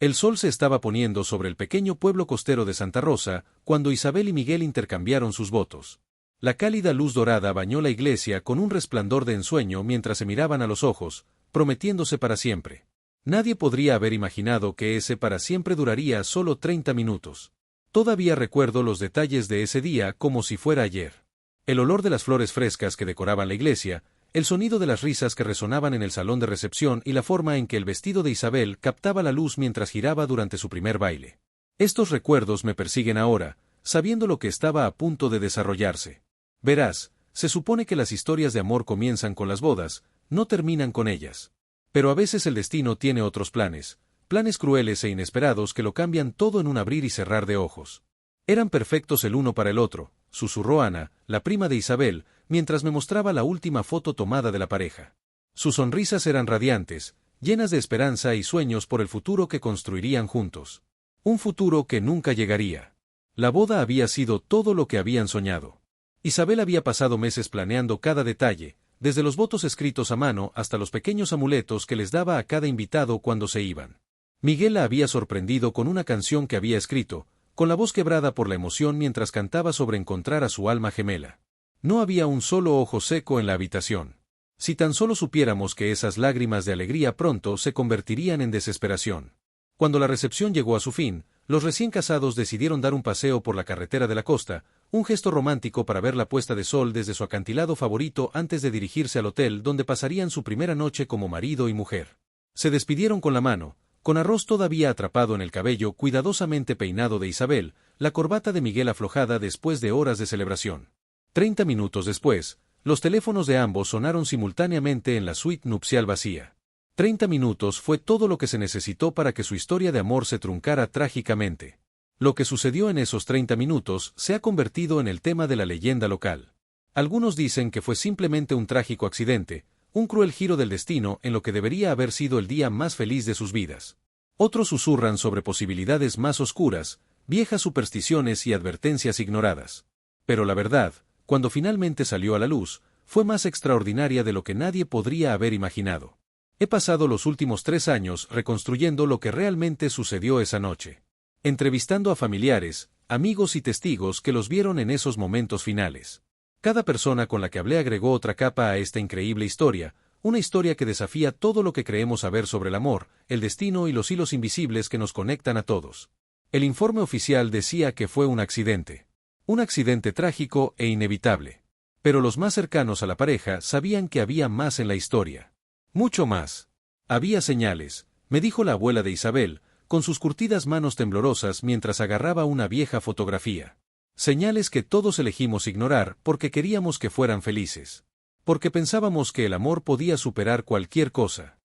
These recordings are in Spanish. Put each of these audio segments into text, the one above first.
El sol se estaba poniendo sobre el pequeño pueblo costero de Santa Rosa, cuando Isabel y Miguel intercambiaron sus votos. La cálida luz dorada bañó la iglesia con un resplandor de ensueño mientras se miraban a los ojos, prometiéndose para siempre. Nadie podría haber imaginado que ese para siempre duraría solo 30 minutos. Todavía recuerdo los detalles de ese día como si fuera ayer. El olor de las flores frescas que decoraban la iglesia, el sonido de las risas que resonaban en el salón de recepción y la forma en que el vestido de Isabel captaba la luz mientras giraba durante su primer baile. Estos recuerdos me persiguen ahora, sabiendo lo que estaba a punto de desarrollarse. Verás, se supone que las historias de amor comienzan con las bodas, no terminan con ellas. Pero a veces el destino tiene otros planes, planes crueles e inesperados que lo cambian todo en un abrir y cerrar de ojos. Eran perfectos el uno para el otro, susurró Ana, la prima de Isabel, mientras me mostraba la última foto tomada de la pareja. Sus sonrisas eran radiantes, llenas de esperanza y sueños por el futuro que construirían juntos. Un futuro que nunca llegaría. La boda había sido todo lo que habían soñado. Isabel había pasado meses planeando cada detalle, desde los votos escritos a mano hasta los pequeños amuletos que les daba a cada invitado cuando se iban. Miguel la había sorprendido con una canción que había escrito, con la voz quebrada por la emoción mientras cantaba sobre encontrar a su alma gemela. No había un solo ojo seco en la habitación. Si tan solo supiéramos que esas lágrimas de alegría pronto se convertirían en desesperación. Cuando la recepción llegó a su fin, los recién casados decidieron dar un paseo por la carretera de la costa, un gesto romántico para ver la puesta de sol desde su acantilado favorito antes de dirigirse al hotel donde pasarían su primera noche como marido y mujer. Se despidieron con la mano, con arroz todavía atrapado en el cabello cuidadosamente peinado de Isabel, la corbata de Miguel aflojada después de horas de celebración. 30 minutos después, los teléfonos de ambos sonaron simultáneamente en la suite nupcial vacía. 30 minutos fue todo lo que se necesitó para que su historia de amor se truncara trágicamente. Lo que sucedió en esos 30 minutos se ha convertido en el tema de la leyenda local. Algunos dicen que fue simplemente un trágico accidente, un cruel giro del destino en lo que debería haber sido el día más feliz de sus vidas. Otros susurran sobre posibilidades más oscuras, viejas supersticiones y advertencias ignoradas. Pero la verdad, cuando finalmente salió a la luz, fue más extraordinaria de lo que nadie podría haber imaginado. He pasado los últimos 3 años reconstruyendo lo que realmente sucedió esa noche. Entrevistando a familiares, amigos y testigos que los vieron en esos momentos finales. Cada persona con la que hablé agregó otra capa a esta increíble historia, una historia que desafía todo lo que creemos saber sobre el amor, el destino y los hilos invisibles que nos conectan a todos. El informe oficial decía que fue un accidente trágico e inevitable. Pero los más cercanos a la pareja sabían que había más en la historia. Mucho más. Había señales, me dijo la abuela de Isabel, con sus curtidas manos temblorosas mientras agarraba una vieja fotografía. Señales que todos elegimos ignorar porque queríamos que fueran felices. Porque pensábamos que el amor podía superar cualquier cosa.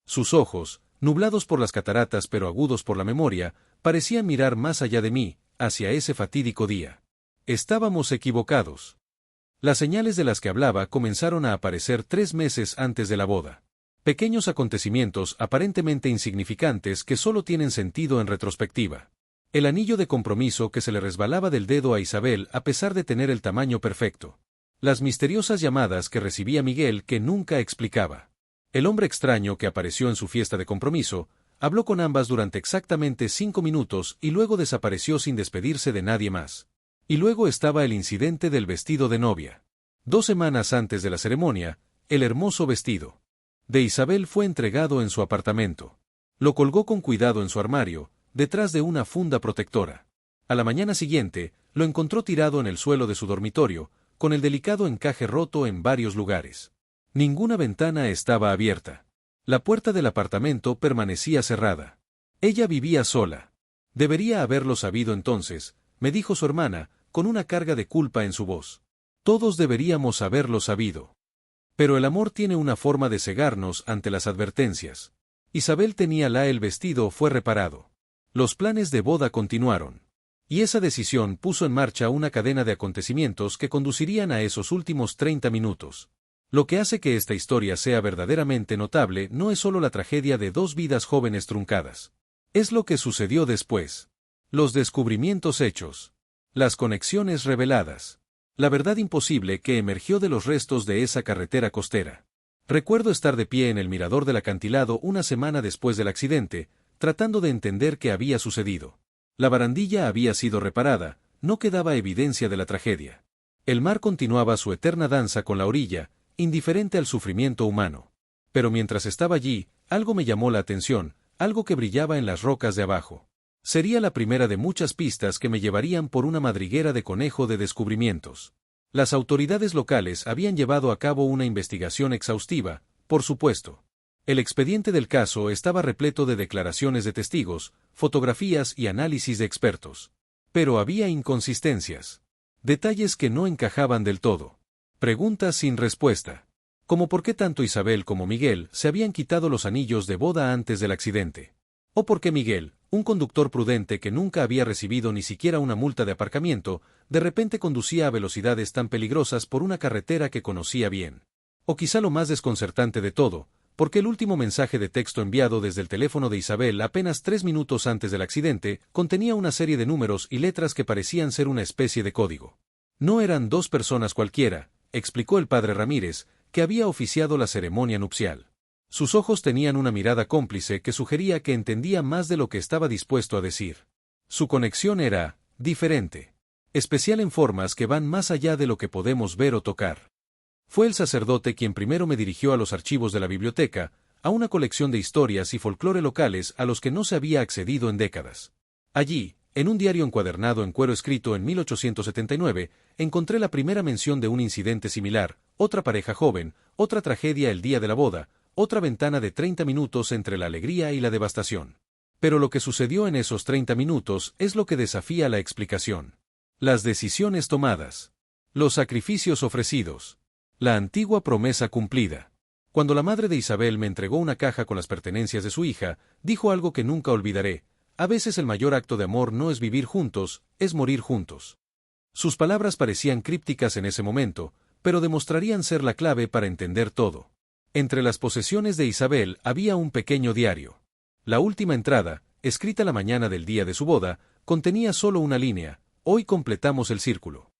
Sus ojos, nublados por las cataratas pero agudos por la memoria, parecían mirar más allá de mí, hacia ese fatídico día. Estábamos equivocados. Las señales de las que hablaba comenzaron a aparecer 3 meses antes de la boda. Pequeños acontecimientos aparentemente insignificantes que solo tienen sentido en retrospectiva. El anillo de compromiso que se le resbalaba del dedo a Isabel a pesar de tener el tamaño perfecto. Las misteriosas llamadas que recibía Miguel que nunca explicaba. El hombre extraño que apareció en su fiesta de compromiso, habló con ambas durante exactamente 5 minutos y luego desapareció sin despedirse de nadie más. Y luego estaba el incidente del vestido de novia. 2 semanas antes de la ceremonia, el hermoso vestido de Isabel fue entregado en su apartamento. Lo colgó con cuidado en su armario, detrás de una funda protectora. A la mañana siguiente, lo encontró tirado en el suelo de su dormitorio, con el delicado encaje roto en varios lugares. Ninguna ventana estaba abierta. La puerta del apartamento permanecía cerrada. Ella vivía sola. Debería haberlo sabido entonces, me dijo su hermana, con una carga de culpa en su voz. Todos deberíamos haberlo sabido. Pero el amor tiene una forma de cegarnos ante las advertencias. Isabel tenía el vestido fue reparado. Los planes de boda continuaron. Y esa decisión puso en marcha una cadena de acontecimientos que conducirían a esos últimos 30 minutos. Lo que hace que esta historia sea verdaderamente notable no es solo la tragedia de 2 vidas jóvenes truncadas. Es lo que sucedió después. Los descubrimientos hechos. Las conexiones reveladas. La verdad imposible que emergió de los restos de esa carretera costera. Recuerdo estar de pie en el mirador del acantilado una semana después del accidente, tratando de entender qué había sucedido. La barandilla había sido reparada, no quedaba evidencia de la tragedia. El mar continuaba su eterna danza con la orilla, indiferente al sufrimiento humano. Pero mientras estaba allí, algo me llamó la atención, algo que brillaba en las rocas de abajo. Sería la primera de muchas pistas que me llevarían por una madriguera de conejo de descubrimientos. Las autoridades locales habían llevado a cabo una investigación exhaustiva, por supuesto. El expediente del caso estaba repleto de declaraciones de testigos, fotografías y análisis de expertos. Pero había inconsistencias. Detalles que no encajaban del todo. Preguntas sin respuesta. Como por qué tanto Isabel como Miguel se habían quitado los anillos de boda antes del accidente. O por qué Miguel, un conductor prudente que nunca había recibido ni siquiera una multa de aparcamiento, de repente conducía a velocidades tan peligrosas por una carretera que conocía bien. O quizá lo más desconcertante de todo, porque el último mensaje de texto enviado desde el teléfono de Isabel apenas 3 minutos antes del accidente, contenía una serie de números y letras que parecían ser una especie de código. No eran dos personas cualquiera, explicó el padre Ramírez, que había oficiado la ceremonia nupcial. Sus ojos tenían una mirada cómplice que sugería que entendía más de lo que estaba dispuesto a decir. Su conexión era diferente. Especial en formas que van más allá de lo que podemos ver o tocar. Fue el sacerdote quien primero me dirigió a los archivos de la biblioteca, a una colección de historias y folclore locales a los que no se había accedido en décadas. Allí, en un diario encuadernado en cuero escrito en 1879, encontré la primera mención de un incidente similar, otra pareja joven, otra tragedia el día de la boda, otra ventana de 30 minutos entre la alegría y la devastación. Pero lo que sucedió en esos 30 minutos es lo que desafía la explicación. Las decisiones tomadas. Los sacrificios ofrecidos. La antigua promesa cumplida. Cuando la madre de Isabel me entregó una caja con las pertenencias de su hija, dijo algo que nunca olvidaré: a veces el mayor acto de amor no es vivir juntos, es morir juntos. Sus palabras parecían crípticas en ese momento, pero demostrarían ser la clave para entender todo. Entre las posesiones de Isabel había un pequeño diario. La última entrada, escrita la mañana del día de su boda, contenía solo una línea: hoy completamos el círculo.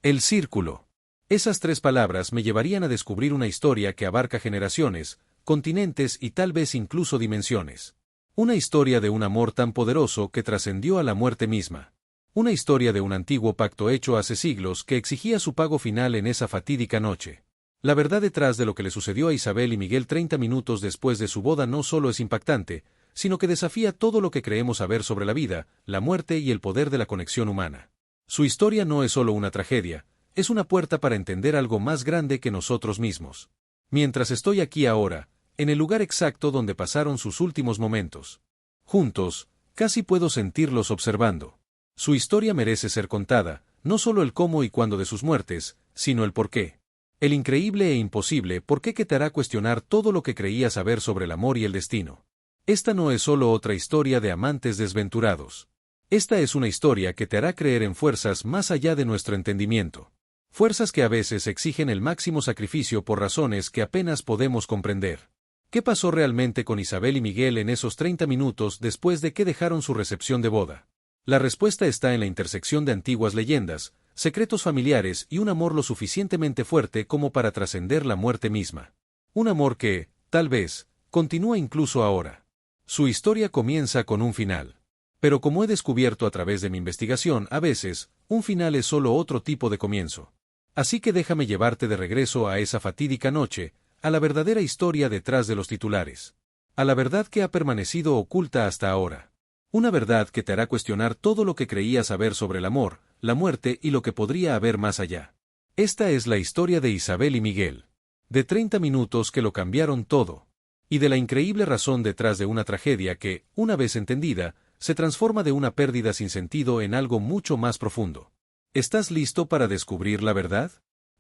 El círculo. Esas 3 palabras me llevarían a descubrir una historia que abarca generaciones, continentes y tal vez incluso dimensiones. Una historia de un amor tan poderoso que trascendió a la muerte misma. Una historia de un antiguo pacto hecho hace siglos que exigía su pago final en esa fatídica noche. La verdad detrás de lo que le sucedió a Isabel y Miguel 30 minutos después de su boda no solo es impactante, sino que desafía todo lo que creemos saber sobre la vida, la muerte y el poder de la conexión humana. Su historia no es solo una tragedia, es una puerta para entender algo más grande que nosotros mismos. Mientras estoy aquí ahora, en el lugar exacto donde pasaron sus últimos momentos. Juntos, casi puedo sentirlos observando. Su historia merece ser contada, no solo el cómo y cuándo de sus muertes, sino el porqué. El increíble e imposible porqué que te hará cuestionar todo lo que creías saber sobre el amor y el destino. Esta no es solo otra historia de amantes desventurados. Esta es una historia que te hará creer en fuerzas más allá de nuestro entendimiento. Fuerzas que a veces exigen el máximo sacrificio por razones que apenas podemos comprender. ¿Qué pasó realmente con Isabel y Miguel en esos 30 minutos después de que dejaron su recepción de boda? La respuesta está en la intersección de antiguas leyendas, secretos familiares y un amor lo suficientemente fuerte como para trascender la muerte misma. Un amor que, tal vez, continúa incluso ahora. Su historia comienza con un final. Pero como he descubierto a través de mi investigación, a veces, un final es solo otro tipo de comienzo. Así que déjame llevarte de regreso a esa fatídica noche, a la verdadera historia detrás de los titulares. A la verdad que ha permanecido oculta hasta ahora. Una verdad que te hará cuestionar todo lo que creías saber sobre el amor, la muerte y lo que podría haber más allá. Esta es la historia de Isabel y Miguel. De 30 minutos que lo cambiaron todo. Y de la increíble razón detrás de una tragedia que, una vez entendida, se transforma de una pérdida sin sentido en algo mucho más profundo. ¿Estás listo para descubrir la verdad?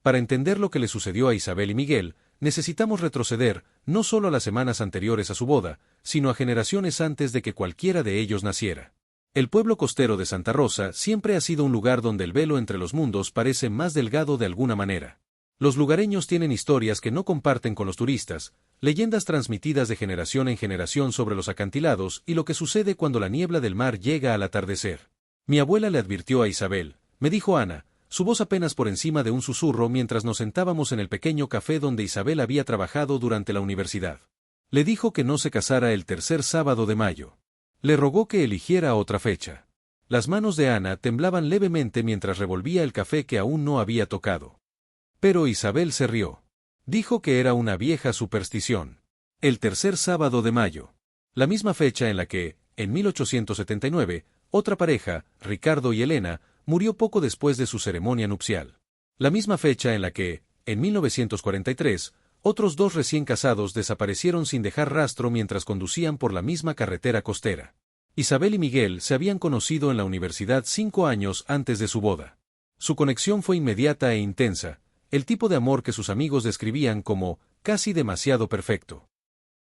Para entender lo que le sucedió a Isabel y Miguel, necesitamos retroceder, no solo a las semanas anteriores a su boda, sino a generaciones antes de que cualquiera de ellos naciera. El pueblo costero de Santa Rosa siempre ha sido un lugar donde el velo entre los mundos parece más delgado de alguna manera. Los lugareños tienen historias que no comparten con los turistas, leyendas transmitidas de generación en generación sobre los acantilados y lo que sucede cuando la niebla del mar llega al atardecer. Mi abuela le advirtió a Isabel, me dijo Ana, su voz apenas por encima de un susurro mientras nos sentábamos en el pequeño café donde Isabel había trabajado durante la universidad. Le dijo que no se casara el tercer sábado de mayo. Le rogó que eligiera otra fecha. Las manos de Ana temblaban levemente mientras revolvía el café que aún no había tocado. Pero Isabel se rió. Dijo que era una vieja superstición. El tercer sábado de mayo. La misma fecha en la que, en 1879, otra pareja, Ricardo y Elena, murió poco después de su ceremonia nupcial. La misma fecha en la que, en 1943, otros dos recién casados desaparecieron sin dejar rastro mientras conducían por la misma carretera costera. Isabel y Miguel se habían conocido en la universidad 5 años antes de su boda. Su conexión fue inmediata e intensa, el tipo de amor que sus amigos describían como casi demasiado perfecto.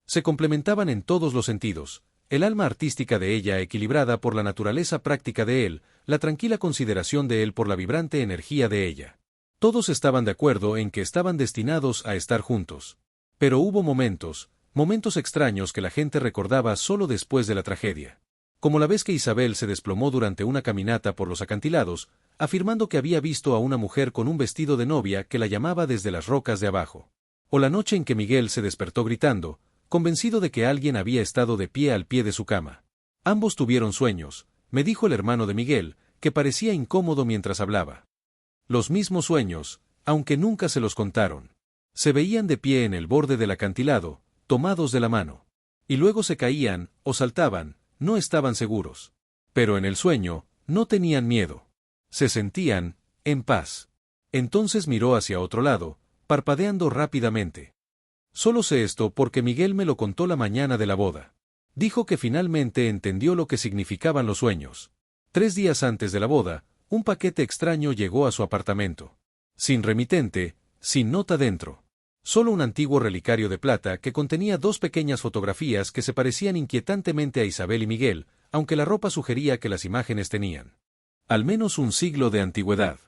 Se complementaban en todos los sentidos, el alma artística de ella equilibrada por la naturaleza práctica de él, la tranquila consideración de él por la vibrante energía de ella. Todos estaban de acuerdo en que estaban destinados a estar juntos. Pero hubo momentos extraños que la gente recordaba solo después de la tragedia. Como la vez que Isabel se desplomó durante una caminata por los acantilados, afirmando que había visto a una mujer con un vestido de novia que la llamaba desde las rocas de abajo. O la noche en que Miguel se despertó gritando, convencido de que alguien había estado de pie al pie de su cama. Ambos tuvieron sueños, me dijo el hermano de Miguel, que parecía incómodo mientras hablaba. Los mismos sueños, aunque nunca se los contaron. Se veían de pie en el borde del acantilado, tomados de la mano. Y luego se caían, o saltaban, no estaban seguros. Pero en el sueño, no tenían miedo. Se sentían, en paz. Entonces miró hacia otro lado, parpadeando rápidamente. Solo sé esto porque Miguel me lo contó la mañana de la boda. Dijo que finalmente entendió lo que significaban los sueños. 3 días antes de la boda, un paquete extraño llegó a su apartamento. Sin remitente, sin nota dentro. Solo un antiguo relicario de plata que contenía 2 pequeñas fotografías que se parecían inquietantemente a Isabel y Miguel, aunque la ropa sugería que las imágenes tenían al menos un siglo de antigüedad.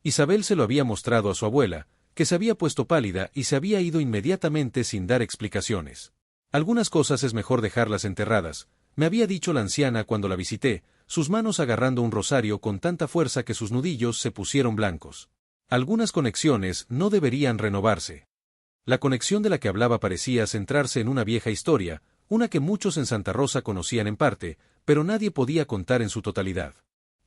Isabel se lo había mostrado a su abuela, que se había puesto pálida y se había ido inmediatamente sin dar explicaciones. Algunas cosas es mejor dejarlas enterradas, me había dicho la anciana cuando la visité, sus manos agarrando un rosario con tanta fuerza que sus nudillos se pusieron blancos. Algunas conexiones no deberían renovarse. La conexión de la que hablaba parecía centrarse en una vieja historia, una que muchos en Santa Rosa conocían en parte, pero nadie podía contar en su totalidad.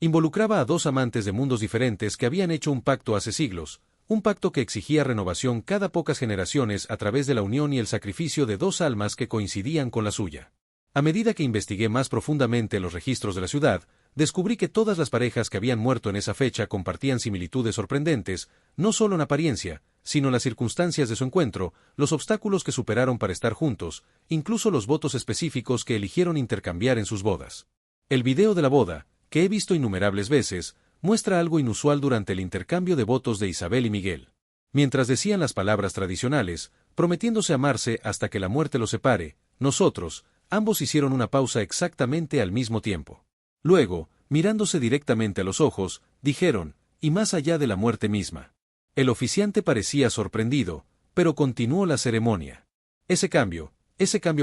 Involucraba a 2 amantes de mundos diferentes que habían hecho un pacto hace siglos, un pacto que exigía renovación cada pocas generaciones a través de la unión y el sacrificio de 2 almas que coincidían con la suya. A medida que investigué más profundamente los registros de la ciudad, descubrí que todas las parejas que habían muerto en esa fecha compartían similitudes sorprendentes, no solo en apariencia, sino en las circunstancias de su encuentro, los obstáculos que superaron para estar juntos, incluso los votos específicos que eligieron intercambiar en sus bodas. El video de la boda, que he visto innumerables veces, muestra algo inusual durante el intercambio de votos de Isabel y Miguel. Mientras decían las palabras tradicionales, prometiéndose amarse hasta que la muerte los separe, nosotros, ambos hicieron una pausa exactamente al mismo tiempo. Luego, mirándose directamente a los ojos, dijeron, y más allá de la muerte misma. El oficiante parecía sorprendido, pero continuó la ceremonia. Ese cambio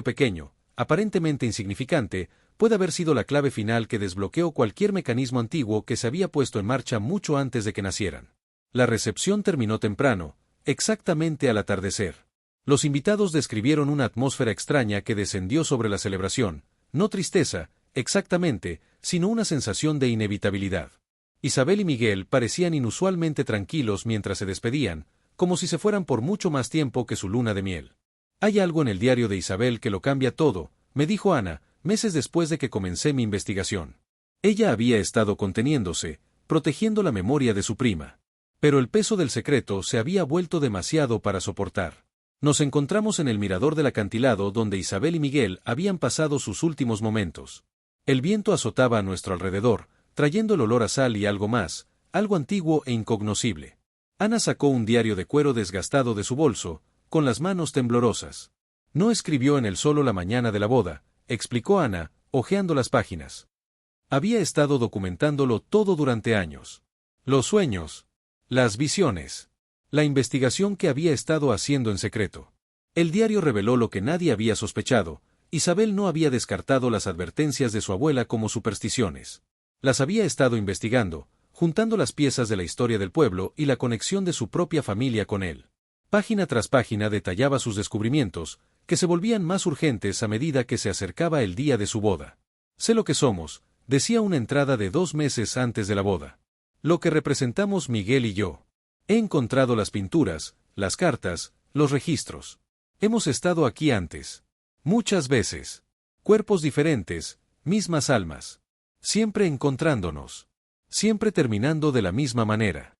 pequeño, aparentemente insignificante, puede haber sido la clave final que desbloqueó cualquier mecanismo antiguo que se había puesto en marcha mucho antes de que nacieran. La recepción terminó temprano, exactamente al atardecer. Los invitados describieron una atmósfera extraña que descendió sobre la celebración, no tristeza, exactamente, sino una sensación de inevitabilidad. Isabel y Miguel parecían inusualmente tranquilos mientras se despedían, como si se fueran por mucho más tiempo que su luna de miel. Hay algo en el diario de Isabel que lo cambia todo, me dijo Ana, meses después de que comencé mi investigación. Ella había estado conteniéndose, protegiendo la memoria de su prima. Pero el peso del secreto se había vuelto demasiado para soportar. Nos encontramos en el mirador del acantilado donde Isabel y Miguel habían pasado sus últimos momentos. El viento azotaba a nuestro alrededor, trayendo el olor a sal y algo más, algo antiguo e incognoscible. Ana sacó un diario de cuero desgastado de su bolso, con las manos temblorosas. No escribió en él solo la mañana de la boda, explicó Ana, hojeando las páginas. Había estado documentándolo todo durante años. Los sueños, las visiones, la investigación que había estado haciendo en secreto. El diario reveló lo que nadie había sospechado. Isabel no había descartado las advertencias de su abuela como supersticiones. Las había estado investigando, juntando las piezas de la historia del pueblo y la conexión de su propia familia con él. Página tras página detallaba sus descubrimientos, que se volvían más urgentes a medida que se acercaba el día de su boda. Sé lo que somos, decía una entrada de 2 meses antes de la boda. Lo que representamos Miguel y yo. He encontrado las pinturas, las cartas, los registros. Hemos estado aquí antes. Muchas veces. Cuerpos diferentes, mismas almas. Siempre encontrándonos. Siempre terminando de la misma manera.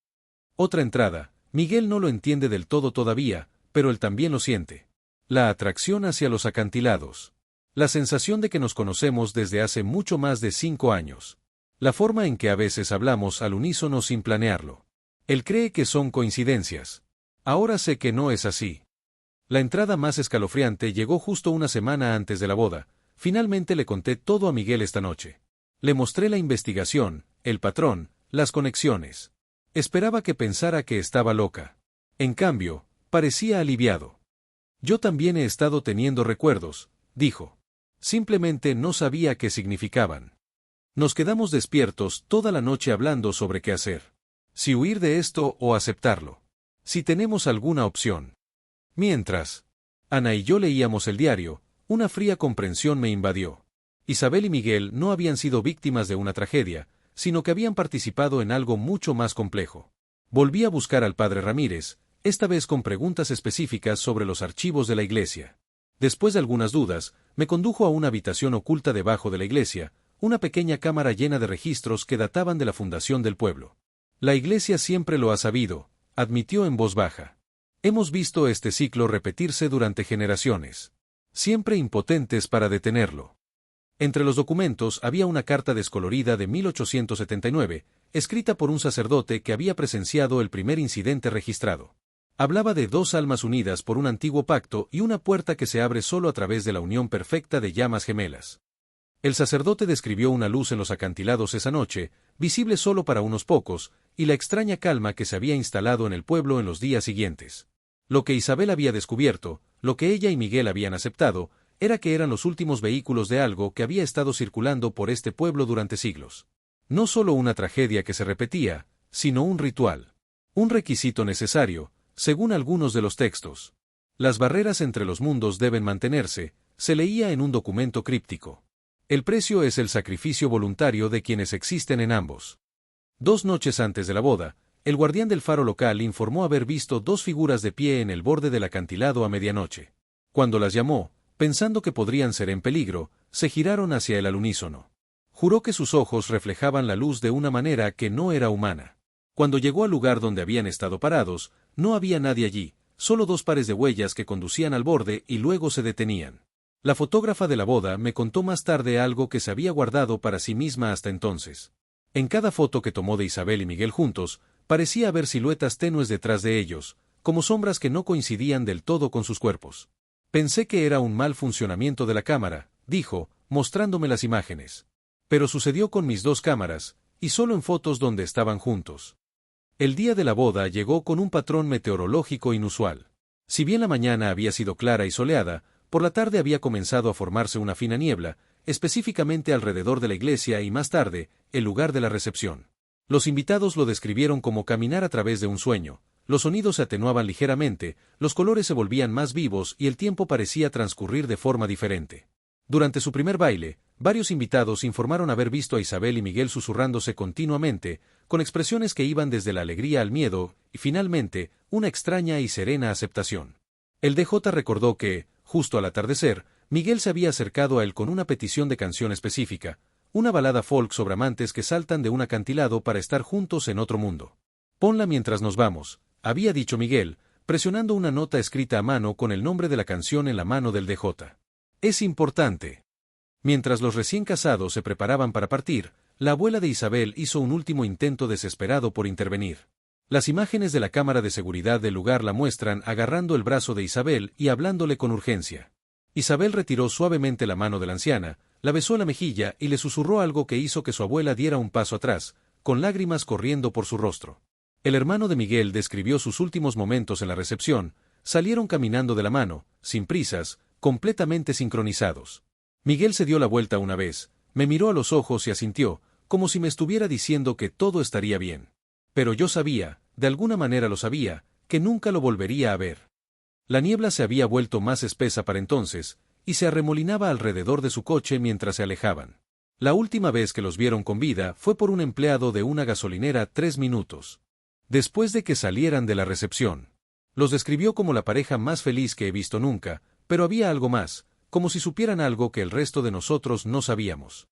Otra entrada, Miguel no lo entiende del todo todavía, pero él también lo siente. La atracción hacia los acantilados. La sensación de que nos conocemos desde hace mucho más de 5 años. La forma en que a veces hablamos al unísono sin planearlo. Él cree que son coincidencias. Ahora sé que no es así. La entrada más escalofriante llegó justo una semana antes de la boda. Finalmente le conté todo a Miguel esta noche. Le mostré la investigación, el patrón, las conexiones. Esperaba que pensara que estaba loca. En cambio, parecía aliviado. Yo también he estado teniendo recuerdos, dijo. Simplemente no sabía qué significaban. Nos quedamos despiertos toda la noche hablando sobre qué hacer. Si huir de esto o aceptarlo. Si tenemos alguna opción. Mientras Ana y yo leíamos el diario, una fría comprensión me invadió. Isabel y Miguel no habían sido víctimas de una tragedia, sino que habían participado en algo mucho más complejo. Volví a buscar al padre Ramírez, esta vez con preguntas específicas sobre los archivos de la iglesia. Después de algunas dudas, me condujo a una habitación oculta debajo de la iglesia, una pequeña cámara llena de registros que databan de la fundación del pueblo. La iglesia siempre lo ha sabido, admitió en voz baja. Hemos visto este ciclo repetirse durante generaciones. Siempre impotentes para detenerlo. Entre los documentos había una carta descolorida de 1879, escrita por un sacerdote que había presenciado el primer incidente registrado. Hablaba de 2 almas unidas por un antiguo pacto y una puerta que se abre solo a través de la unión perfecta de llamas gemelas. El sacerdote describió una luz en los acantilados esa noche, visible solo para unos pocos, y la extraña calma que se había instalado en el pueblo en los días siguientes. Lo que Isabel había descubierto, lo que ella y Miguel habían aceptado, era que eran los últimos vehículos de algo que había estado circulando por este pueblo durante siglos. No solo una tragedia que se repetía, sino un ritual. Un requisito necesario, según algunos de los textos. Las barreras entre los mundos deben mantenerse, se leía en un documento críptico. El precio es el sacrificio voluntario de quienes existen en ambos. 2 noches antes de la boda, el guardián del faro local informó haber visto 2 figuras de pie en el borde del acantilado a medianoche. Cuando las llamó, pensando que podrían ser en peligro, se giraron hacia él al unísono. Juró que sus ojos reflejaban la luz de una manera que no era humana. Cuando llegó al lugar donde habían estado parados, no había nadie allí, solo 2 pares de huellas que conducían al borde y luego se detenían. La fotógrafa de la boda me contó más tarde algo que se había guardado para sí misma hasta entonces. En cada foto que tomó de Isabel y Miguel juntos, parecía haber siluetas tenues detrás de ellos, como sombras que no coincidían del todo con sus cuerpos. Pensé que era un mal funcionamiento de la cámara, dijo, mostrándome las imágenes. Pero sucedió con mis 2 cámaras, y solo en fotos donde estaban juntos. El día de la boda llegó con un patrón meteorológico inusual. Si bien la mañana había sido clara y soleada, por la tarde había comenzado a formarse una fina niebla, específicamente alrededor de la iglesia y más tarde, el lugar de la recepción. Los invitados lo describieron como caminar a través de un sueño. Los sonidos se atenuaban ligeramente, los colores se volvían más vivos y el tiempo parecía transcurrir de forma diferente. Durante su primer baile, varios invitados informaron haber visto a Isabel y Miguel susurrándose continuamente, con expresiones que iban desde la alegría al miedo, y finalmente, una extraña y serena aceptación. El DJ recordó que, justo al atardecer, Miguel se había acercado a él con una petición de canción específica, una balada folk sobre amantes que saltan de un acantilado para estar juntos en otro mundo. Ponla mientras nos vamos, había dicho Miguel, presionando una nota escrita a mano con el nombre de la canción en la mano del DJ. Es importante. Mientras los recién casados se preparaban para partir, la abuela de Isabel hizo un último intento desesperado por intervenir. Las imágenes de la cámara de seguridad del lugar la muestran agarrando el brazo de Isabel y hablándole con urgencia. Isabel retiró suavemente la mano de la anciana, la besó en la mejilla y le susurró algo que hizo que su abuela diera un paso atrás, con lágrimas corriendo por su rostro. El hermano de Miguel describió sus últimos momentos en la recepción, salieron caminando de la mano, sin prisas, completamente sincronizados. Miguel se dio la vuelta una vez, me miró a los ojos y asintió, como si me estuviera diciendo que todo estaría bien. Pero yo sabía, de alguna manera lo sabía, que nunca lo volvería a ver. La niebla se había vuelto más espesa para entonces, y se arremolinaba alrededor de su coche mientras se alejaban. La última vez que los vieron con vida fue por un empleado de una gasolinera 3 minutos. Después de que salieran de la recepción. Los describió como la pareja más feliz que he visto nunca, pero había algo más, como si supieran algo que el resto de nosotros no sabíamos.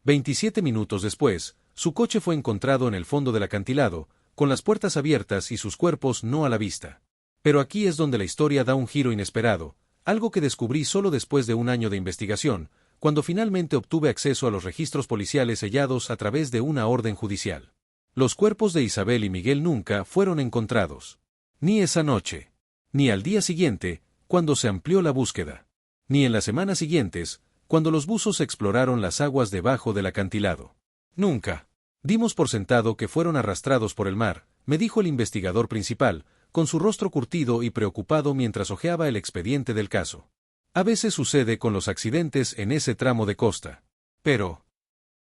27 minutos después, su coche fue encontrado en el fondo del acantilado, con las puertas abiertas y sus cuerpos no a la vista. Pero aquí es donde la historia da un giro inesperado, algo que descubrí solo después de un año de investigación, cuando finalmente obtuve acceso a los registros policiales sellados a través de una orden judicial. Los cuerpos de Isabel y Miguel nunca fueron encontrados. Ni esa noche. Ni al día siguiente, cuando se amplió la búsqueda. Ni en las semanas siguientes, cuando los buzos exploraron las aguas debajo del acantilado. Nunca. Dimos por sentado que fueron arrastrados por el mar, me dijo el investigador principal, con su rostro curtido y preocupado mientras hojeaba el expediente del caso. A veces sucede con los accidentes en ese tramo de costa. Pero...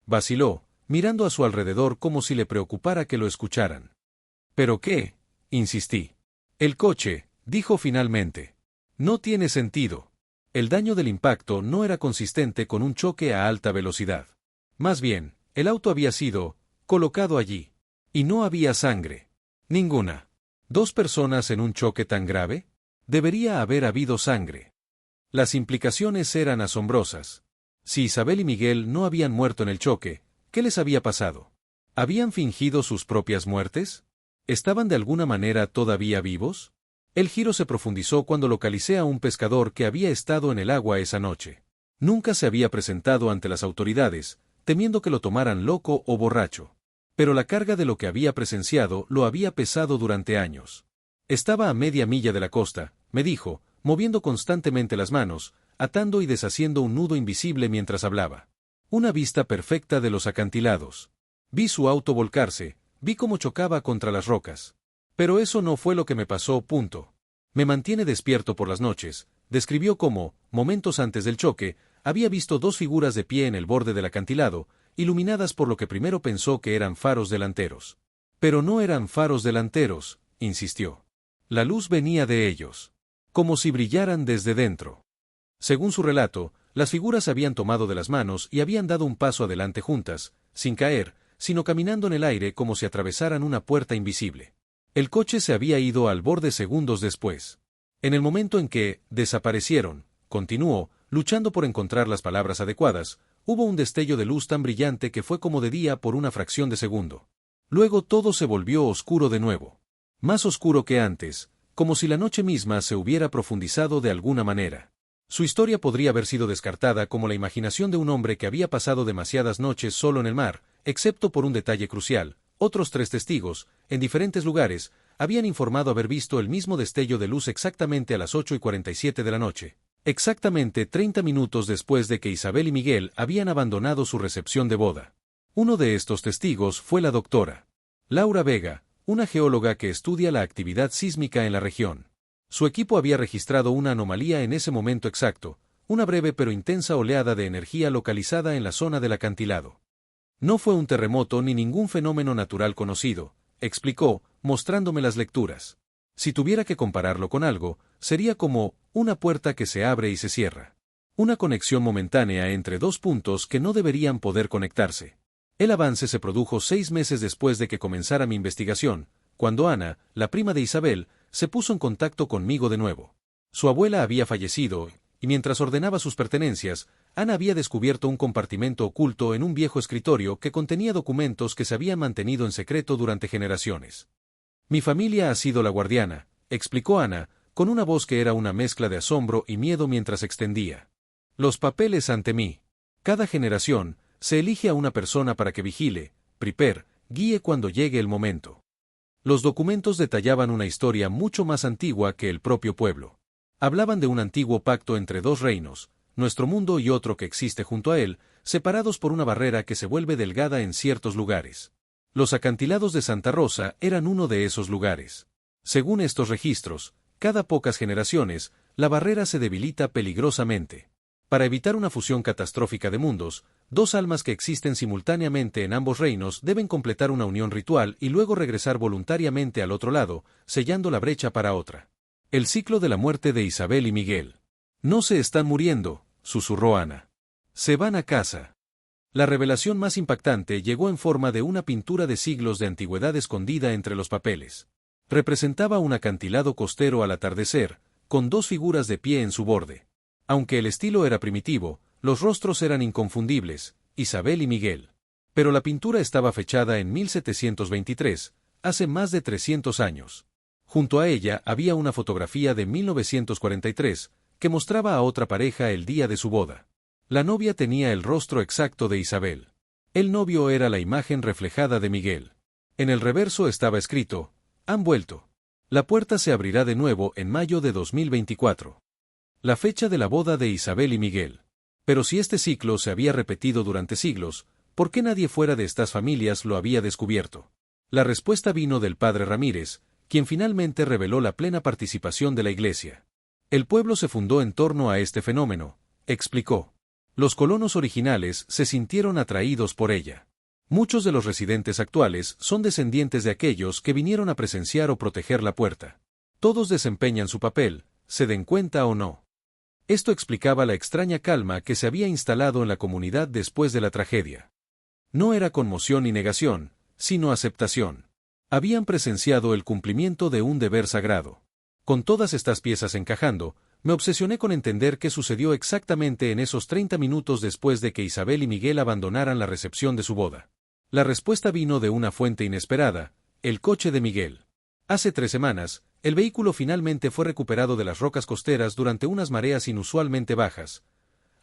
vaciló, mirando a su alrededor como si le preocupara que lo escucharan. ¿Pero qué? Insistí. El coche, dijo finalmente. No tiene sentido. El daño del impacto no era consistente con un choque a alta velocidad. Más bien, el auto había sido colocado allí. Y no había sangre. Ninguna. ¿Dos personas en un choque tan grave? Debería haber habido sangre. Las implicaciones eran asombrosas. Si Isabel y Miguel no habían muerto en el choque, ¿qué les había pasado? ¿Habían fingido sus propias muertes? ¿Estaban de alguna manera todavía vivos? El giro se profundizó cuando localicé a un pescador que había estado en el agua esa noche. Nunca se había presentado ante las autoridades, temiendo que lo tomaran loco o borracho. Pero la carga de lo que había presenciado lo había pesado durante años. Estaba a media milla de la costa, me dijo, moviendo constantemente las manos, atando y deshaciendo un nudo invisible mientras hablaba. Una vista perfecta de los acantilados. Vi su auto volcarse, vi cómo chocaba contra las rocas. Pero eso no fue lo que me pasó. Me mantiene despierto por las noches, describió cómo, momentos antes del choque, había visto dos figuras de pie en el borde del acantilado, iluminadas por lo que primero pensó que eran faros delanteros. Pero no eran faros delanteros, insistió. La luz venía de ellos. Como si brillaran desde dentro. Según su relato, las figuras habían tomado de las manos y habían dado un paso adelante juntas, sin caer, sino caminando en el aire como si atravesaran una puerta invisible. El coche se había ido al borde segundos después. En el momento en que desaparecieron, continuó, luchando por encontrar las palabras adecuadas, hubo un destello de luz tan brillante que fue como de día por una fracción de segundo. Luego todo se volvió oscuro de nuevo. Más oscuro que antes, como si la noche misma se hubiera profundizado de alguna manera. Su historia podría haber sido descartada como la imaginación de un hombre que había pasado demasiadas noches solo en el mar, excepto por un detalle crucial. Otros 3 testigos, en diferentes lugares, habían informado haber visto el mismo destello de luz exactamente a las 8:47 de la noche. Exactamente 30 minutos después de que Isabel y Miguel habían abandonado su recepción de boda. Uno de estos testigos fue la doctora Laura Vega, una geóloga que estudia la actividad sísmica en la región. Su equipo había registrado una anomalía en ese momento exacto, una breve pero intensa oleada de energía localizada en la zona del acantilado. No fue un terremoto ni ningún fenómeno natural conocido, explicó, mostrándome las lecturas. Si tuviera que compararlo con algo, sería como una puerta que se abre y se cierra. Una conexión momentánea entre dos puntos que no deberían poder conectarse. El avance se produjo 6 meses después de que comenzara mi investigación, cuando Ana, la prima de Isabel, se puso en contacto conmigo de nuevo. Su abuela había fallecido, y mientras ordenaba sus pertenencias, Ana había descubierto un compartimento oculto en un viejo escritorio que contenía documentos que se habían mantenido en secreto durante generaciones. Mi familia ha sido la guardiana, explicó Ana, con una voz que era una mezcla de asombro y miedo mientras extendía los papeles ante mí. Cada generación se elige a una persona para que vigile, prepare, guíe cuando llegue el momento. Los documentos detallaban una historia mucho más antigua que el propio pueblo. Hablaban de un antiguo pacto entre 2 reinos, nuestro mundo y otro que existe junto a él, separados por una barrera que se vuelve delgada en ciertos lugares. Los acantilados de Santa Rosa eran uno de esos lugares. Según estos registros, cada pocas generaciones, la barrera se debilita peligrosamente. Para evitar una fusión catastrófica de mundos, 2 almas que existen simultáneamente en ambos reinos deben completar una unión ritual y luego regresar voluntariamente al otro lado, sellando la brecha para otra. El ciclo de la muerte de Isabel y Miguel. No se están muriendo, susurró Ana. Se van a casa. La revelación más impactante llegó en forma de una pintura de siglos de antigüedad escondida entre los papeles. Representaba un acantilado costero al atardecer, con dos figuras de pie en su borde. Aunque el estilo era primitivo, los rostros eran inconfundibles, Isabel y Miguel. Pero la pintura estaba fechada en 1723, hace más de 300 años. Junto a ella había una fotografía de 1943, que mostraba a otra pareja el día de su boda. La novia tenía el rostro exacto de Isabel. El novio era la imagen reflejada de Miguel. En el reverso estaba escrito: han vuelto. La puerta se abrirá de nuevo en mayo de 2024. La fecha de la boda de Isabel y Miguel. Pero si este ciclo se había repetido durante siglos, ¿por qué nadie fuera de estas familias lo había descubierto? La respuesta vino del padre Ramírez, quien finalmente reveló la plena participación de la Iglesia. El pueblo se fundó en torno a este fenómeno, explicó. Los colonos originales se sintieron atraídos por ella. Muchos de los residentes actuales son descendientes de aquellos que vinieron a presenciar o proteger la puerta. Todos desempeñan su papel, se den cuenta o no. Esto explicaba la extraña calma que se había instalado en la comunidad después de la tragedia. No era conmoción ni negación, sino aceptación. Habían presenciado el cumplimiento de un deber sagrado. Con todas estas piezas encajando, me obsesioné con entender qué sucedió exactamente en esos 30 minutos después de que Isabel y Miguel abandonaran la recepción de su boda. La respuesta vino de una fuente inesperada: el coche de Miguel. Hace 3 semanas, el vehículo finalmente fue recuperado de las rocas costeras durante unas mareas inusualmente bajas.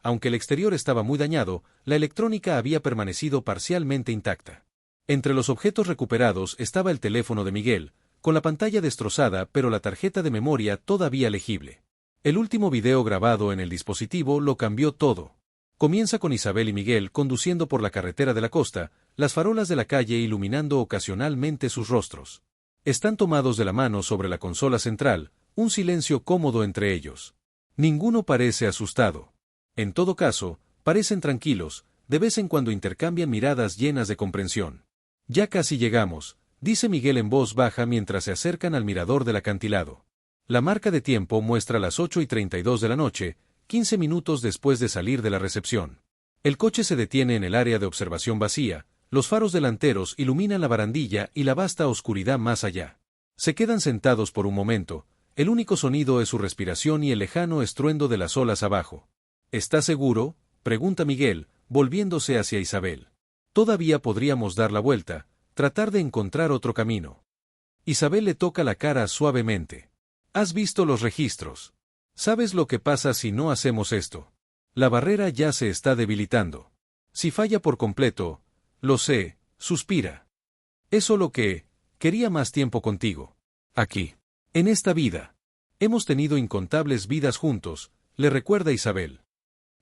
Aunque el exterior estaba muy dañado, la electrónica había permanecido parcialmente intacta. Entre los objetos recuperados estaba el teléfono de Miguel, con la pantalla destrozada pero la tarjeta de memoria todavía legible. El último video grabado en el dispositivo lo cambió todo. Comienza con Isabel y Miguel conduciendo por la carretera de la costa, las farolas de la calle iluminando ocasionalmente sus rostros. Están tomados de la mano sobre la consola central, un silencio cómodo entre ellos. Ninguno parece asustado. En todo caso, parecen tranquilos, de vez en cuando intercambian miradas llenas de comprensión. Ya casi llegamos, dice Miguel en voz baja mientras se acercan al mirador del acantilado. La marca de tiempo muestra las 8:32 de la noche, 15 minutos después de salir de la recepción. El coche se detiene en el área de observación vacía, los faros delanteros iluminan la barandilla y la vasta oscuridad más allá. Se quedan sentados por un momento, el único sonido es su respiración y el lejano estruendo de las olas abajo. ¿Estás seguro?, pregunta Miguel, volviéndose hacia Isabel. Todavía podríamos dar la vuelta, tratar de encontrar otro camino. Isabel le toca la cara suavemente. ¿Has visto los registros? ¿Sabes lo que pasa si no hacemos esto? La barrera ya se está debilitando. Si falla por completo, lo sé, suspira. Es solo que, quería más tiempo contigo. Aquí. En esta vida. Hemos tenido incontables vidas juntos, le recuerda Isabel.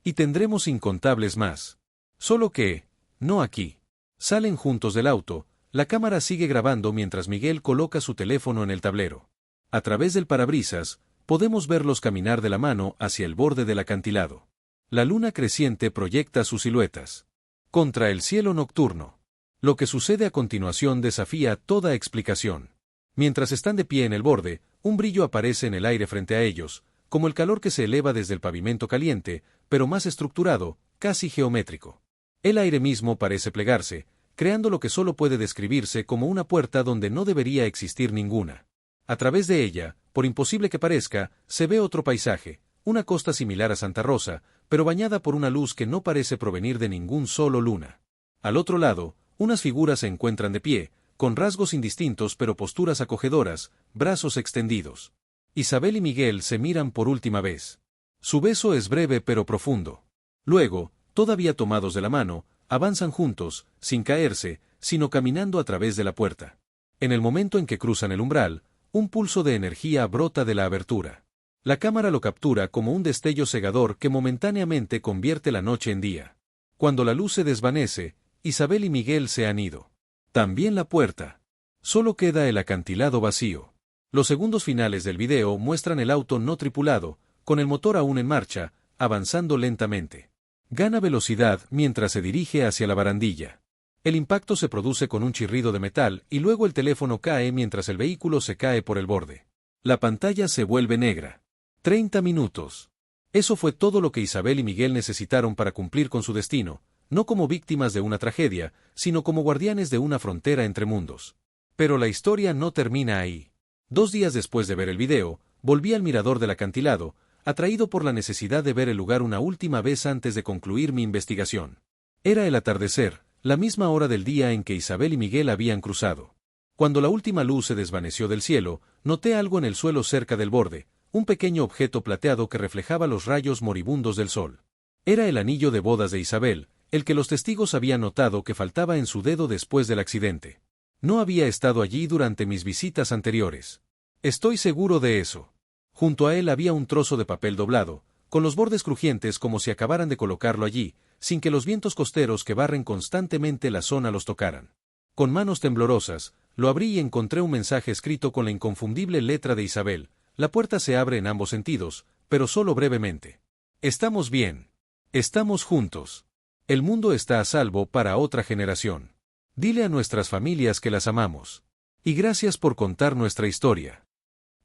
Y tendremos incontables más. Solo que, no aquí. Salen juntos del auto, la cámara sigue grabando mientras Miguel coloca su teléfono en el tablero. A través del parabrisas, podemos verlos caminar de la mano hacia el borde del acantilado. La luna creciente proyecta sus siluetas contra el cielo nocturno. Lo que sucede a continuación desafía toda explicación. Mientras están de pie en el borde, un brillo aparece en el aire frente a ellos, como el calor que se eleva desde el pavimento caliente, pero más estructurado, casi geométrico. El aire mismo parece plegarse, creando lo que solo puede describirse como una puerta donde no debería existir ninguna. A través de ella, por imposible que parezca, se ve otro paisaje, una costa similar a Santa Rosa, pero bañada por una luz que no parece provenir de ningún solo luna. Al otro lado, unas figuras se encuentran de pie, con rasgos indistintos pero posturas acogedoras, brazos extendidos. Isabel y Miguel se miran por última vez. Su beso es breve pero profundo. Luego, todavía tomados de la mano, avanzan juntos, sin caerse, sino caminando a través de la puerta. En el momento en que cruzan el umbral, un pulso de energía brota de la abertura. La cámara lo captura como un destello cegador que momentáneamente convierte la noche en día. Cuando la luz se desvanece, Isabel y Miguel se han ido. También la puerta. Solo queda el acantilado vacío. Los segundos finales del video muestran el auto no tripulado, con el motor aún en marcha, avanzando lentamente. Gana velocidad mientras se dirige hacia la barandilla. El impacto se produce con un chirrido de metal y luego el teléfono cae mientras el vehículo se cae por el borde. La pantalla se vuelve negra. 30 minutos. Eso fue todo lo que Isabel y Miguel necesitaron para cumplir con su destino, no como víctimas de una tragedia, sino como guardianes de una frontera entre mundos. Pero la historia no termina ahí. 2 días después de ver el video, volví al mirador del acantilado, atraído por la necesidad de ver el lugar una última vez antes de concluir mi investigación. Era el atardecer, la misma hora del día en que Isabel y Miguel habían cruzado. Cuando la última luz se desvaneció del cielo, noté algo en el suelo cerca del borde, un pequeño objeto plateado que reflejaba los rayos moribundos del sol. Era el anillo de bodas de Isabel, el que los testigos habían notado que faltaba en su dedo después del accidente. No había estado allí durante mis visitas anteriores. Estoy seguro de eso. Junto a él había un trozo de papel doblado, con los bordes crujientes como si acabaran de colocarlo allí, sin que los vientos costeros que barren constantemente la zona los tocaran. Con manos temblorosas, lo abrí y encontré un mensaje escrito con la inconfundible letra de Isabel. La puerta se abre en ambos sentidos, pero solo brevemente. Estamos bien. Estamos juntos. El mundo está a salvo para otra generación. Dile a nuestras familias que las amamos. Y gracias por contar nuestra historia.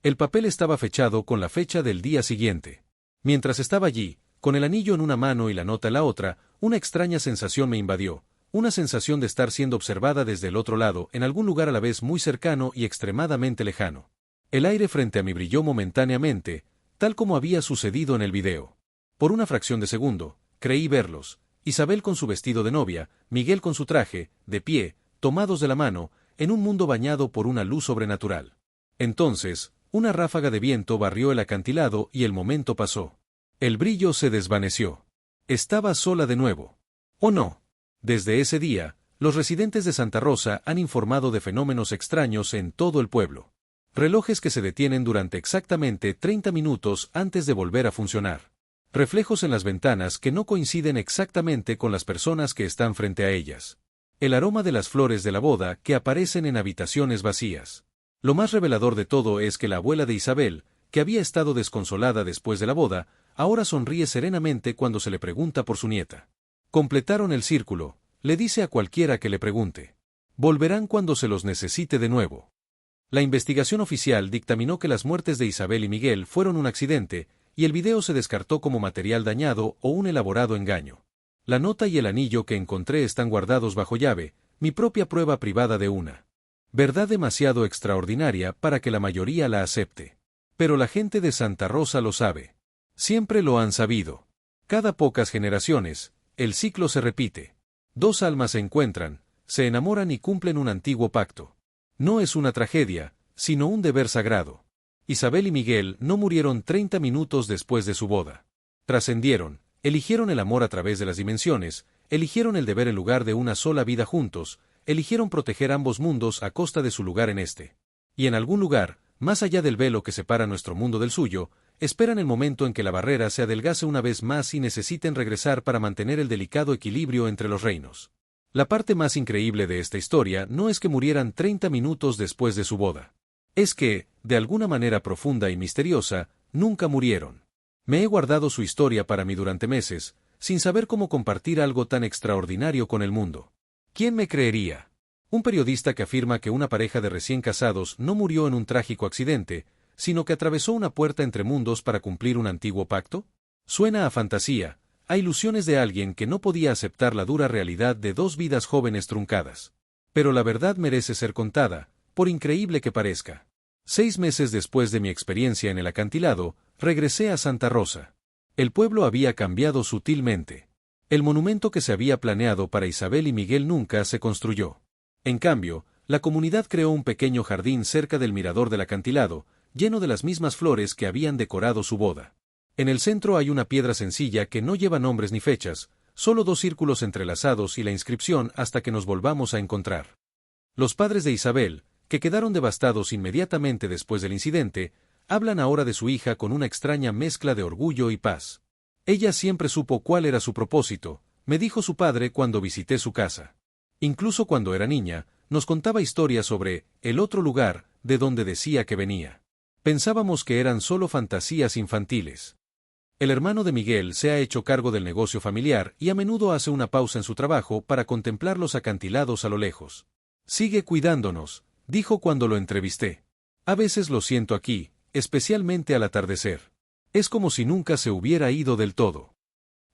El papel estaba fechado con la fecha del día siguiente. Mientras estaba allí, con el anillo en una mano y la nota en la otra, una extraña sensación me invadió, una sensación de estar siendo observada desde el otro lado, en algún lugar a la vez muy cercano y extremadamente lejano. El aire frente a mí brilló momentáneamente, tal como había sucedido en el video. Por una fracción de segundo, creí verlos, Isabel con su vestido de novia, Miguel con su traje, de pie, tomados de la mano, en un mundo bañado por una luz sobrenatural. Entonces, una ráfaga de viento barrió el acantilado y el momento pasó. El brillo se desvaneció. Estaba sola de nuevo. ¿O no? Desde ese día, los residentes de Santa Rosa han informado de fenómenos extraños en todo el pueblo. Relojes que se detienen durante exactamente 30 minutos antes de volver a funcionar. Reflejos en las ventanas que no coinciden exactamente con las personas que están frente a ellas. El aroma de las flores de la boda que aparecen en habitaciones vacías. Lo más revelador de todo es que la abuela de Isabel, que había estado desconsolada después de la boda, ahora sonríe serenamente cuando se le pregunta por su nieta. Completaron el círculo, le dice a cualquiera que le pregunte. Volverán cuando se los necesite de nuevo. La investigación oficial dictaminó que las muertes de Isabel y Miguel fueron un accidente, y el video se descartó como material dañado o un elaborado engaño. La nota y el anillo que encontré están guardados bajo llave, mi propia prueba privada de una verdad demasiado extraordinaria para que la mayoría la acepte. Pero la gente de Santa Rosa lo sabe. Siempre lo han sabido. Cada pocas generaciones, el ciclo se repite. 2 almas se encuentran, se enamoran y cumplen un antiguo pacto. No es una tragedia, sino un deber sagrado. Isabel y Miguel no murieron 30 minutos después de su boda. Trascendieron, eligieron el amor a través de las dimensiones, eligieron el deber en lugar de una sola vida juntos, eligieron proteger ambos mundos a costa de su lugar en este. Y en algún lugar, más allá del velo que separa nuestro mundo del suyo, esperan el momento en que la barrera se adelgace una vez más y necesiten regresar para mantener el delicado equilibrio entre los reinos. La parte más increíble de esta historia no es que murieran 30 minutos después de su boda. Es que, de alguna manera profunda y misteriosa, nunca murieron. Me he guardado su historia para mí durante meses, sin saber cómo compartir algo tan extraordinario con el mundo. ¿Quién me creería? Un periodista que afirma que una pareja de recién casados no murió en un trágico accidente, sino que atravesó una puerta entre mundos para cumplir un antiguo pacto. Suena a fantasía, a ilusiones de alguien que no podía aceptar la dura realidad de 2 vidas jóvenes truncadas. Pero la verdad merece ser contada, por increíble que parezca. 6 meses después de mi experiencia en el acantilado, regresé a Santa Rosa. El pueblo había cambiado sutilmente. El monumento que se había planeado para Isabel y Miguel nunca se construyó. En cambio, la comunidad creó un pequeño jardín cerca del mirador del acantilado, lleno de las mismas flores que habían decorado su boda. En el centro hay una piedra sencilla que no lleva nombres ni fechas, solo 2 círculos entrelazados y la inscripción hasta que nos volvamos a encontrar. Los padres de Isabel, que quedaron devastados inmediatamente después del incidente, hablan ahora de su hija con una extraña mezcla de orgullo y paz. Ella siempre supo cuál era su propósito, me dijo su padre cuando visité su casa. Incluso cuando era niña, nos contaba historias sobre el otro lugar de donde decía que venía. Pensábamos que eran solo fantasías infantiles. El hermano de Miguel se ha hecho cargo del negocio familiar y a menudo hace una pausa en su trabajo para contemplar los acantilados a lo lejos. Sigue cuidándonos, dijo cuando lo entrevisté. A veces lo siento aquí, especialmente al atardecer. Es como si nunca se hubiera ido del todo.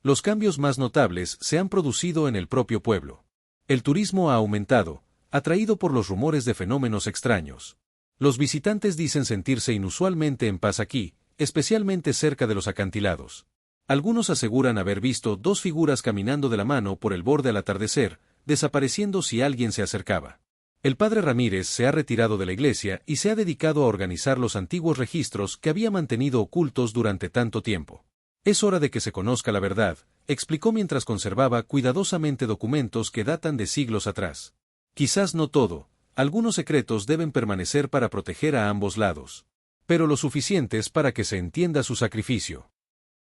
Los cambios más notables se han producido en el propio pueblo. El turismo ha aumentado, atraído por los rumores de fenómenos extraños. Los visitantes dicen sentirse inusualmente en paz aquí, especialmente cerca de los acantilados. Algunos aseguran haber visto dos figuras caminando de la mano por el borde al atardecer, desapareciendo si alguien se acercaba. El padre Ramírez se ha retirado de la iglesia y se ha dedicado a organizar los antiguos registros que había mantenido ocultos durante tanto tiempo. Es hora de que se conozca la verdad, explicó mientras conservaba cuidadosamente documentos que datan de siglos atrás. Quizás no todo, algunos secretos deben permanecer para proteger a ambos lados. Pero lo suficientes para que se entienda su sacrificio.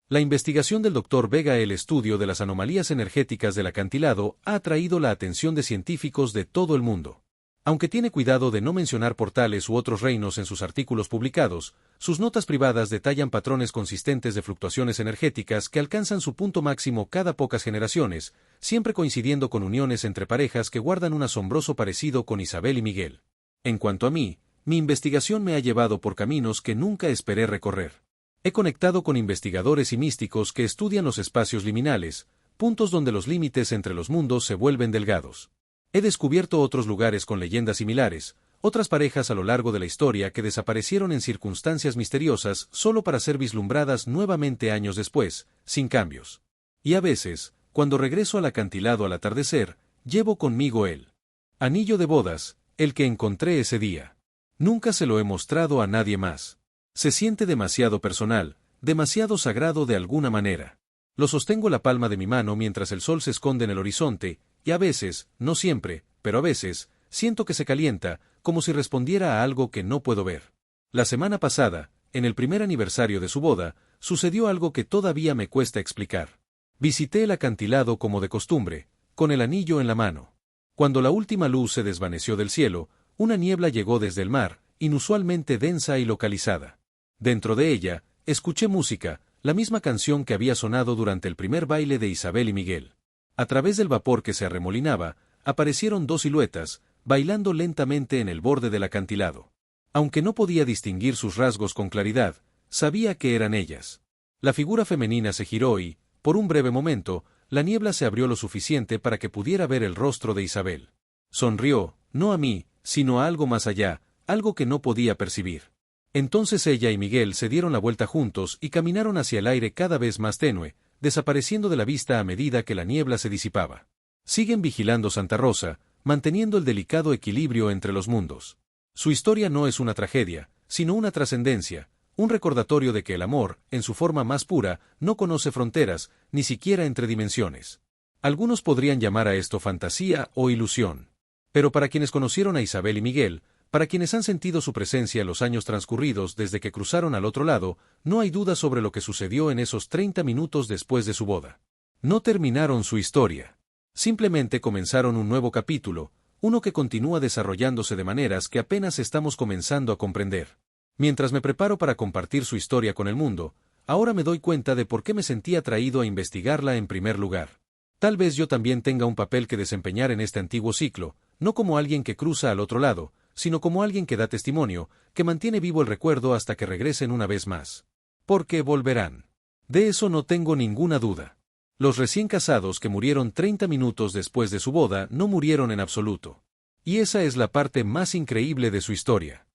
La investigación del Dr. Vega, el estudio de las anomalías energéticas del acantilado, ha atraído la atención de científicos de todo el mundo. Aunque tiene cuidado de no mencionar portales u otros reinos en sus artículos publicados, sus notas privadas detallan patrones consistentes de fluctuaciones energéticas que alcanzan su punto máximo cada pocas generaciones, siempre coincidiendo con uniones entre parejas que guardan un asombroso parecido con Isabel y Miguel. En cuanto a mí, mi investigación me ha llevado por caminos que nunca esperé recorrer. He conectado con investigadores y místicos que estudian los espacios liminales, puntos donde los límites entre los mundos se vuelven delgados. He descubierto otros lugares con leyendas similares, otras parejas a lo largo de la historia que desaparecieron en circunstancias misteriosas solo para ser vislumbradas nuevamente años después, sin cambios. Y a veces, cuando regreso al acantilado al atardecer, llevo conmigo el anillo de bodas, el que encontré ese día. Nunca se lo he mostrado a nadie más. Se siente demasiado personal, demasiado sagrado de alguna manera. Lo sostengo en la palma de mi mano mientras el sol se esconde en el horizonte, y a veces, no siempre, pero a veces, siento que se calienta, como si respondiera a algo que no puedo ver. La semana pasada, en el primer aniversario de su boda, sucedió algo que todavía me cuesta explicar. Visité el acantilado como de costumbre, con el anillo en la mano. Cuando la última luz se desvaneció del cielo, una niebla llegó desde el mar, inusualmente densa y localizada. Dentro de ella, escuché música, la misma canción que había sonado durante el primer baile de Isabel y Miguel. A través del vapor que se arremolinaba, aparecieron dos siluetas, bailando lentamente en el borde del acantilado. Aunque no podía distinguir sus rasgos con claridad, sabía que eran ellas. La figura femenina se giró y, por un breve momento, la niebla se abrió lo suficiente para que pudiera ver el rostro de Isabel. Sonrió, no a mí, sino a algo más allá, algo que no podía percibir. Entonces ella y Miguel se dieron la vuelta juntos y caminaron hacia el aire cada vez más tenue, desapareciendo de la vista a medida que la niebla se disipaba. Siguen vigilando Santa Rosa, manteniendo el delicado equilibrio entre los mundos. Su historia no es una tragedia, sino una trascendencia, un recordatorio de que el amor, en su forma más pura, no conoce fronteras, ni siquiera entre dimensiones. Algunos podrían llamar a esto fantasía o ilusión. Pero para quienes conocieron a Isabel y Miguel, para quienes han sentido su presencia en los años transcurridos desde que cruzaron al otro lado, no hay duda sobre lo que sucedió en esos 30 minutos después de su boda. No terminaron su historia. Simplemente comenzaron un nuevo capítulo, uno que continúa desarrollándose de maneras que apenas estamos comenzando a comprender. Mientras me preparo para compartir su historia con el mundo, ahora me doy cuenta de por qué me sentí atraído a investigarla en primer lugar. Tal vez yo también tenga un papel que desempeñar en este antiguo ciclo, no como alguien que cruza al otro lado, sino como alguien que da testimonio, que mantiene vivo el recuerdo hasta que regresen una vez más. Porque volverán. De eso no tengo ninguna duda. Los recién casados que murieron 30 minutos después de su boda no murieron en absoluto. Y esa es la parte más increíble de su historia.